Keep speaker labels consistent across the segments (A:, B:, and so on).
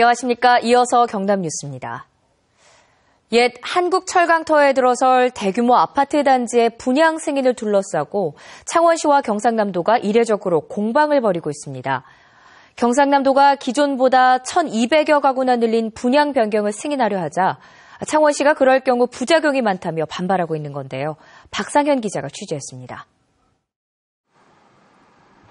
A: 안녕하십니까. 이어서 경남 뉴스입니다. 옛 한국철강터에 들어설 대규모 아파트 단지의 분양 승인을 둘러싸고 창원시와 경상남도가 이례적으로 공방을 벌이고 있습니다. 경상남도가 기존보다 1,200여 가구나 늘린 분양 변경을 승인하려 하자 창원시가 그럴 경우 부작용이 많다며 반발하고 있는 건데요. 박상현 기자가 취재했습니다.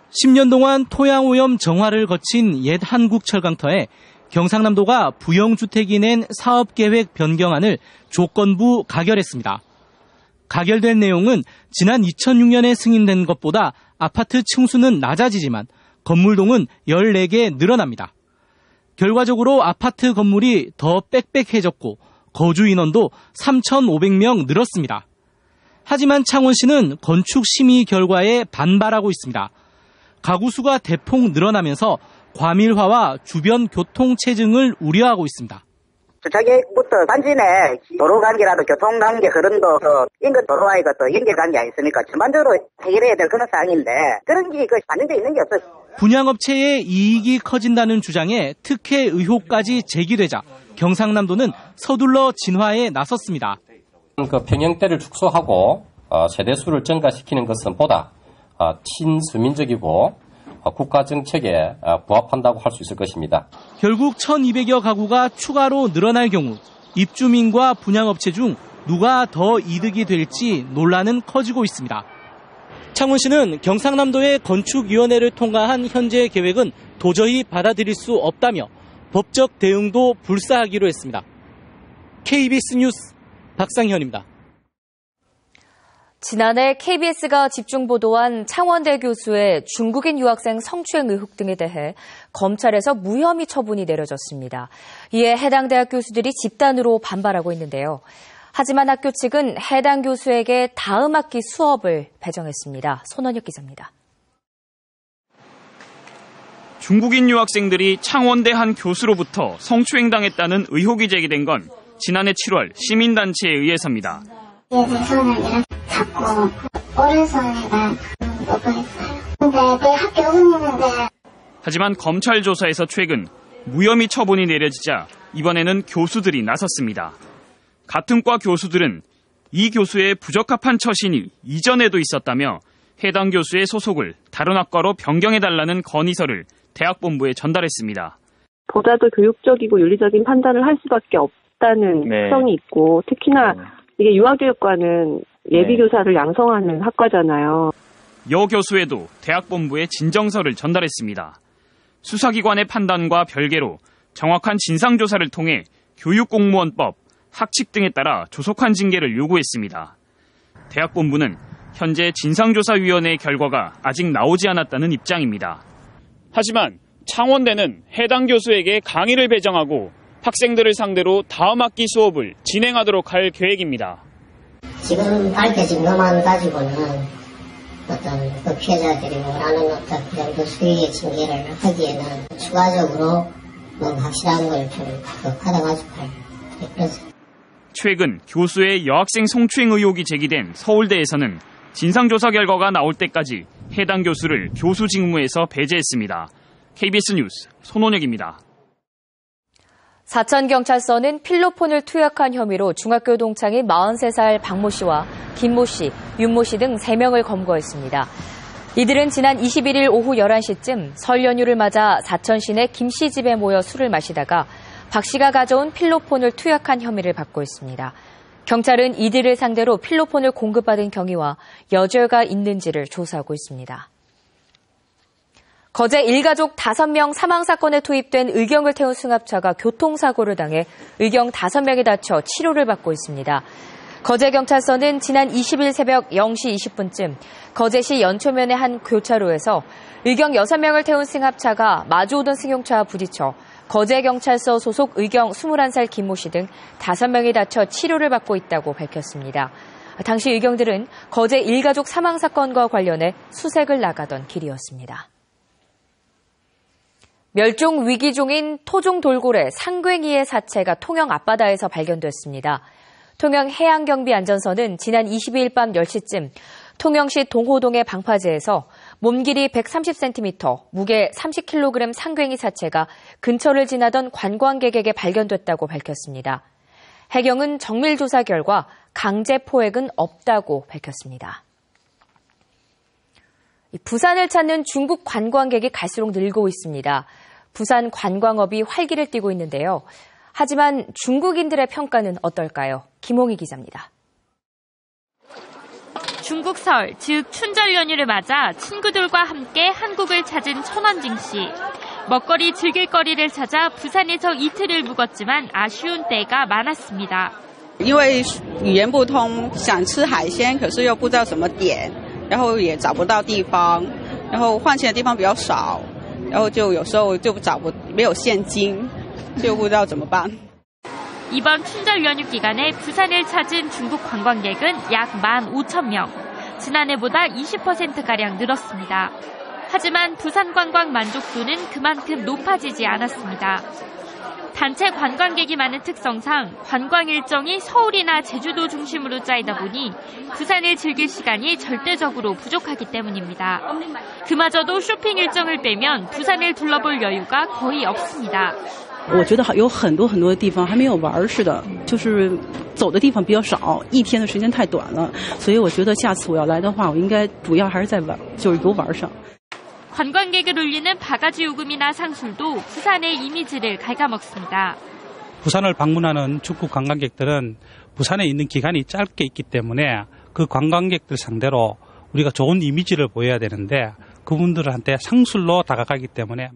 B: 10년 동안 토양오염 정화를 거친 옛 한국철강터에 경상남도가 부영주택이 낸 사업계획 변경안을 조건부 가결했습니다. 가결된 내용은 지난 2006년에 승인된 것보다 아파트 층수는 낮아지지만 건물동은 14개 늘어납니다. 결과적으로 아파트 건물이 더 빽빽해졌고 거주 인원도 3,500명 늘었습니다. 하지만 창원시는 건축 심의 결과에 반발하고 있습니다. 가구 수가 대폭 늘어나면서 과밀화와 주변 교통 체증을 우려하고 있습니다.
C: 주차계획부터 단지 내 도로 관계라도 교통 관계 흐름도 인근 도로와 이것도 연결 관계 아니습니까? 전반적으로 해결해야 될 그런 사항인데 그런 게 반영되어 있는 게 없어요.
B: 분양업체의 이익이 커진다는 주장에 특혜 의혹까지 제기되자 경상남도는 서둘러 진화에 나섰습니다.
D: 그 평형대를 축소하고 세대수를 증가시키는 것은 보다 친수민적이고 국가 정책에 부합한다고 할 수 있을 것입니다.
B: 결국 1,200여 가구가 추가로 늘어날 경우 입주민과 분양업체 중 누가 더 이득이 될지 논란은 커지고 있습니다. 창원시는 경상남도의 건축위원회를 통과한 현재 계획은 도저히 받아들일 수 없다며 법적 대응도 불사하기로 했습니다. KBS 뉴스 박상현입니다.
A: 지난해 KBS가 집중 보도한 창원대 교수의 중국인 유학생 성추행 의혹 등에 대해 검찰에서 무혐의 처분이 내려졌습니다. 이에 해당 대학 교수들이 집단으로 반발하고 있는데요. 하지만 학교 측은 해당 교수에게 다음 학기 수업을 배정했습니다. 손원혁 기자입니다.
E: 중국인 유학생들이 창원대 한 교수로부터 성추행당했다는 의혹이 제기된 건 지난해 7월 시민단체에 의해서입니다.
F: 내 손을 이렇게 잡고 오른손에다 놓고 했어요. 근데 내 학교 교수님인데.
E: 하지만 검찰 조사에서 최근 무혐의 처분이 내려지자 이번에는 교수들이 나섰습니다. 같은 과 교수들은 이 교수의 부적합한 처신이 이전에도 있었다며 해당 교수의 소속을 다른 학과로 변경해달라는 건의서를 대학본부에 전달했습니다.
G: 보다 더 교육적이고 윤리적인 판단을 할 수밖에 없다는 특성이 있고 특히나 이게 유아교육과는 예비교사를 양성하는 학과잖아요.
E: 여 교수에도 대학본부에 진정서를 전달했습니다. 수사기관의 판단과 별개로 정확한 진상조사를 통해 교육공무원법, 학칙 등에 따라 조속한 징계를 요구했습니다. 대학본부는 현재 진상조사위원회의 결과가 아직 나오지 않았다는 입장입니다. 하지만 창원대는 해당 교수에게 강의를 배정하고 학생들을 상대로 다음 학기 수업을 진행하도록 할 계획입니다.
F: 지금 밝혀진 것만 가지고는 어떤 그 피해자들이 원하는 어떤 그 정도 수위의 징계를 하기에는 추가적으로 너무 확실한 걸 좀 받아가지고 그래서.
E: 최근 교수의 여학생 성추행 의혹이 제기된 서울대에서는 진상조사 결과가 나올 때까지 해당 교수를 교수 직무에서 배제했습니다. KBS 뉴스 손원혁입니다.
A: 사천경찰서는 필로폰을 투약한 혐의로 중학교 동창인 43살 박모 씨와 김모 씨, 윤모 씨 등 3명을 검거했습니다. 이들은 지난 21일 오후 11시쯤 설 연휴를 맞아 사천 시내 김 씨 집에 모여 술을 마시다가 박 씨가 가져온 필로폰을 투약한 혐의를 받고 있습니다. 경찰은 이들을 상대로 필로폰을 공급받은 경위와 여죄가 있는지를 조사하고 있습니다. 거제 일가족 5명 사망 사건에 투입된 의경을 태운 승합차가 교통사고를 당해 의경 5명이 다쳐 치료를 받고 있습니다. 거제경찰서는 지난 20일 새벽 0시 20분쯤 거제시 연초면의 한 교차로에서 의경 6명을 태운 승합차가 마주오던 승용차와 부딪혀 거제경찰서 소속 의경 21살 김모 씨 등 5명이 다쳐 치료를 받고 있다고 밝혔습니다. 당시 의경들은 거제 일가족 사망 사건과 관련해 수색을 나가던 길이었습니다. 멸종 위기종인 토종 돌고래 상괭이의 사체가 통영 앞바다에서 발견됐습니다. 통영 해양경비안전서는 지난 22일 밤 10시쯤 통영시 동호동의 방파제에서 몸 길이 130cm, 무게 30kg 상괭이 사체가 근처를 지나던 관광객에게 발견됐다고 밝혔습니다. 해경은 정밀 조사 결과 강제 포획은 없다고 밝혔습니다. 부산을 찾는 중국 관광객이 갈수록 늘고 있습니다. 부산 관광업이 활기를 띠고 있는데요. 하지만 중국인들의 평가는 어떨까요? 김홍희 기자입니다.
H: 중국 설, 즉 춘절 연휴를 맞아 친구들과 함께 한국을 찾은 천원징 씨. 먹거리 즐길 거리를 찾아 부산에서 이틀을 묵었지만 아쉬운 때가 많았습니다.
I: 因为语言不通，想吃海鲜，可是又不知道怎么点，然后也找不到地方，然后换钱的地方比较少，然后就有时候就没有现金，就不知道怎么办。
H: 이번 춘절 연휴 기간에 부산을 찾은 중국 관광객은 약 15,000명. 지난해보다 20%가량 늘었습니다. 하지만 부산 관광 만족도는 그만큼 높아지지 않았습니다. 단체 관광객이 많은 특성상 관광 일정이 서울이나 제주도 중심으로 짜이다 보니 부산을 즐길 시간이 절대적으로 부족하기 때문입니다. 그마저도 쇼핑 일정을 빼면 부산을 둘러볼 여유가 거의 없습니다.
J: 我觉得有很多的地方还没有玩似的，就是走的地方比较少，一天的时间太短了，所以我觉得下次我要来的话，我应该主要还是在玩，就是游玩上。
H: 관광객을 울리는 바가지 요금이나 상술도 부산의 이미지를 갉아먹습니다.
K: 부산을 방문하는 중국 관광객들은 부산에 있는 기간이 짧게 있기 때문에 그 관광객들 상대로 우리가 좋은 이미지를 보여야 되는데 그분들한테 상술로 다가가기 때문에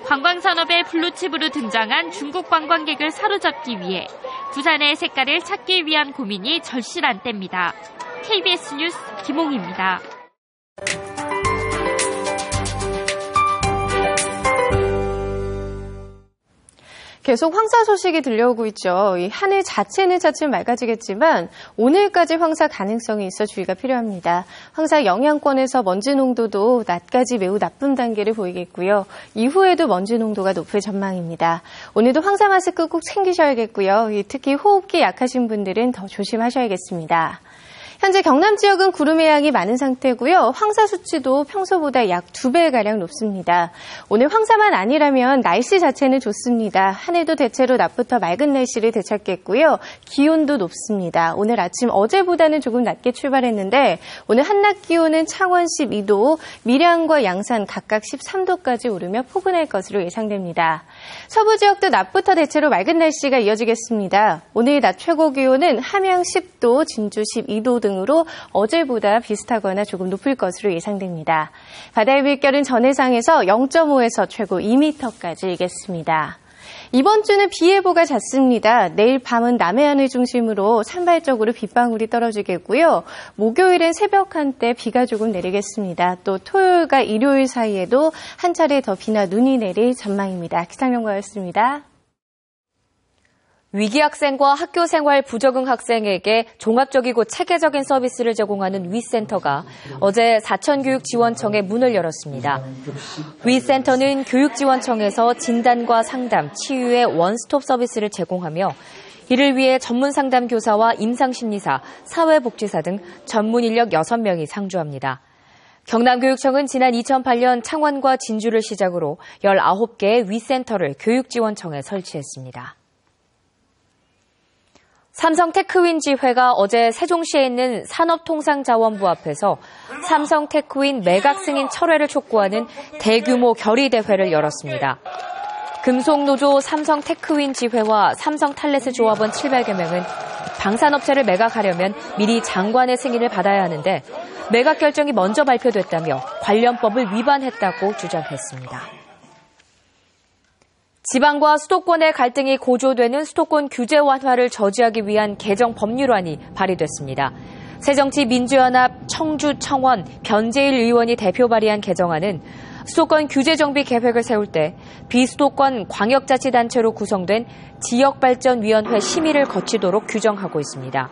H: 관광산업의 블루칩으로 등장한 중국 관광객을 사로잡기 위해 부산의 색깔을 찾기 위한 고민이 절실한 때입니다. KBS 뉴스 김홍희입니다.
L: 계속 황사 소식이 들려오고 있죠. 이 하늘 자체는 차츰 맑아지겠지만 오늘까지 황사 가능성이 있어 주의가 필요합니다. 황사 영향권에서 먼지 농도도 낮까지 매우 나쁨 단계를 보이겠고요. 이후에도 먼지 농도가 높을 전망입니다. 오늘도 황사 마스크 꼭 챙기셔야겠고요. 특히 호흡기 약하신 분들은 더 조심하셔야겠습니다. 현재 경남 지역은 구름의 양이 많은 상태고요. 황사 수치도 평소보다 약 2배가량 높습니다. 오늘 황사만 아니라면 날씨 자체는 좋습니다. 하늘도 대체로 낮부터 맑은 날씨를 되찾겠고요. 기온도 높습니다. 오늘 아침 어제보다는 조금 낮게 출발했는데 오늘 한낮 기온은 창원 12도, 밀양과 양산 각각 13도까지 오르며 포근할 것으로 예상됩니다. 서부 지역도 낮부터 대체로 맑은 날씨가 이어지겠습니다. 오늘 낮 최고 기온은 함양 10도, 진주 12도 등으로 어제보다 비슷하거나 조금 높을 것으로 예상됩니다. 바다의 물결은 전해상에서 0.5에서 최고 2m까지 일겠습니다. 이번 주는 비 예보가 잦습니다. 내일 밤은 남해안을 중심으로 산발적으로 빗방울이 떨어지겠고요. 목요일엔 새벽 한때 비가 조금 내리겠습니다. 또 토요일과 일요일 사이에도 한 차례 더 비나 눈이 내릴 전망입니다. 기상연구원이었습니다.
A: 위기 학생과 학교 생활 부적응 학생에게 종합적이고 체계적인 서비스를 제공하는 위센터가 어제 사천교육지원청에 문을 열었습니다. 위센터는 교육지원청에서 진단과 상담, 치유의 원스톱 서비스를 제공하며 이를 위해 전문상담 교사와 임상심리사, 사회복지사 등 전문 인력 6명이 상주합니다. 경남교육청은 지난 2008년 창원과 진주를 시작으로 19개의 위센터를 교육지원청에 설치했습니다. 삼성 테크윈 지회가 어제 세종시에 있는 산업통상자원부 앞에서 삼성 테크윈 매각 승인 철회를 촉구하는 대규모 결의대회를 열었습니다. 금속노조 삼성 테크윈 지회와 삼성 탈레스 조합원 700여 명은 방산업체를 매각하려면 미리 장관의 승인을 받아야 하는데 매각 결정이 먼저 발표됐다며 관련법을 위반했다고 주장했습니다. 지방과 수도권의 갈등이 고조되는 수도권 규제 완화를 저지하기 위한 개정 법률안이 발의됐습니다. 새정치민주연합 청주 청원 변재일 의원이 대표 발의한 개정안은 수도권 규제 정비 계획을 세울 때 비수도권 광역자치단체로 구성된 지역발전위원회 심의를 거치도록 규정하고 있습니다.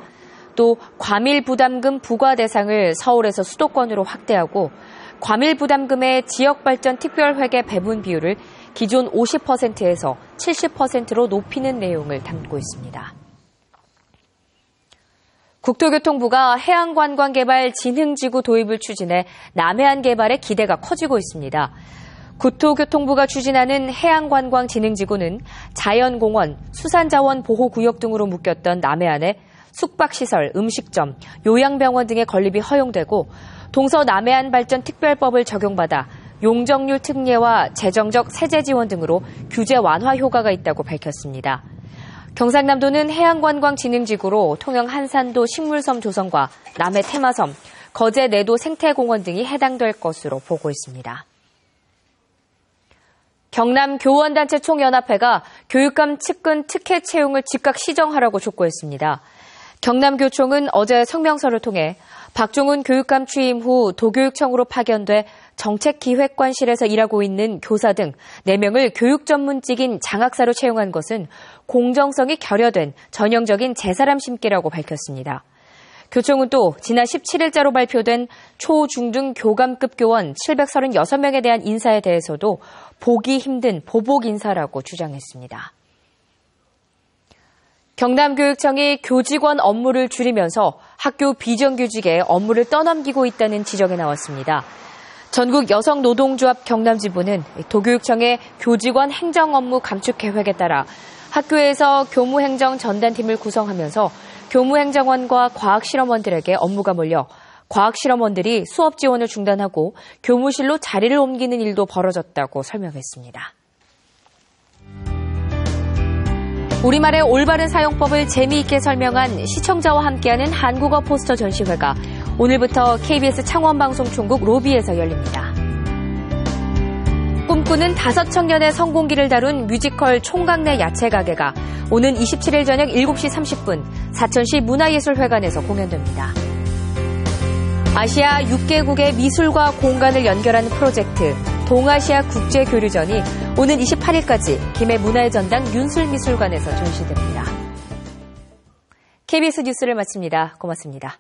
A: 또 과밀부담금 부과 대상을 서울에서 수도권으로 확대하고 과밀부담금의 지역발전 특별회계 배분 비율을 기존 50%에서 70%로 높이는 내용을 담고 있습니다. 국토교통부가 해양관광개발진흥지구 도입을 추진해 남해안 개발에 기대가 커지고 있습니다. 국토교통부가 추진하는 해양관광진흥지구는 자연공원, 수산자원보호구역 등으로 묶였던 남해안에 숙박시설, 음식점, 요양병원 등의 건립이 허용되고 동서남해안 발전 특별법을 적용받아 용적률 특례와 재정적 세제 지원 등으로 규제 완화 효과가 있다고 밝혔습니다. 경상남도는 해양관광진흥지구로 통영 한산도 식물섬 조성과 남해 테마섬, 거제 내도 생태공원 등이 해당될 것으로 보고 있습니다. 경남 교원단체 총연합회가 교육감 측근 특혜 채용을 즉각 시정하라고 촉구했습니다. 경남교총은 어제 성명서를 통해 박종훈 교육감 취임 후 도교육청으로 파견돼 정책기획관실에서 일하고 있는 교사 등 4명을 교육전문직인 장학사로 채용한 것은 공정성이 결여된 전형적인 제사람 심기라고 밝혔습니다. 교총은 또 지난 17일자로 발표된 초, 중, 등 교감급 교원 736명에 대한 인사에 대해서도 보기 힘든 보복 인사라고 주장했습니다. 경남교육청이 교직원 업무를 줄이면서 학교 비정규직에 업무를 떠넘기고 있다는 지적이 나왔습니다. 전국 여성노동조합 경남지부는 도교육청의 교직원 행정 업무 감축 계획에 따라 학교에서 교무행정 전담팀을 구성하면서 교무행정원과 과학실험원들에게 업무가 몰려 과학실험원들이 수업 지원을 중단하고 교무실로 자리를 옮기는 일도 벌어졌다고 설명했습니다. 우리말의 올바른 사용법을 재미있게 설명한 시청자와 함께하는 한국어 포스터 전시회가 오늘부터 KBS 창원방송총국 로비에서 열립니다. 꿈꾸는 5청년의 성공기를 다룬 뮤지컬 총각내 야채가게가 오는 27일 저녁 7시 30분 사천시 문화예술회관에서 공연됩니다. 아시아 6개국의 미술과 공간을 연결하는 프로젝트 동아시아 국제교류전이 오는 28일까지 김해 문화의 전당 윤술미술관에서 전시됩니다. KBS 뉴스를 마칩니다. 고맙습니다.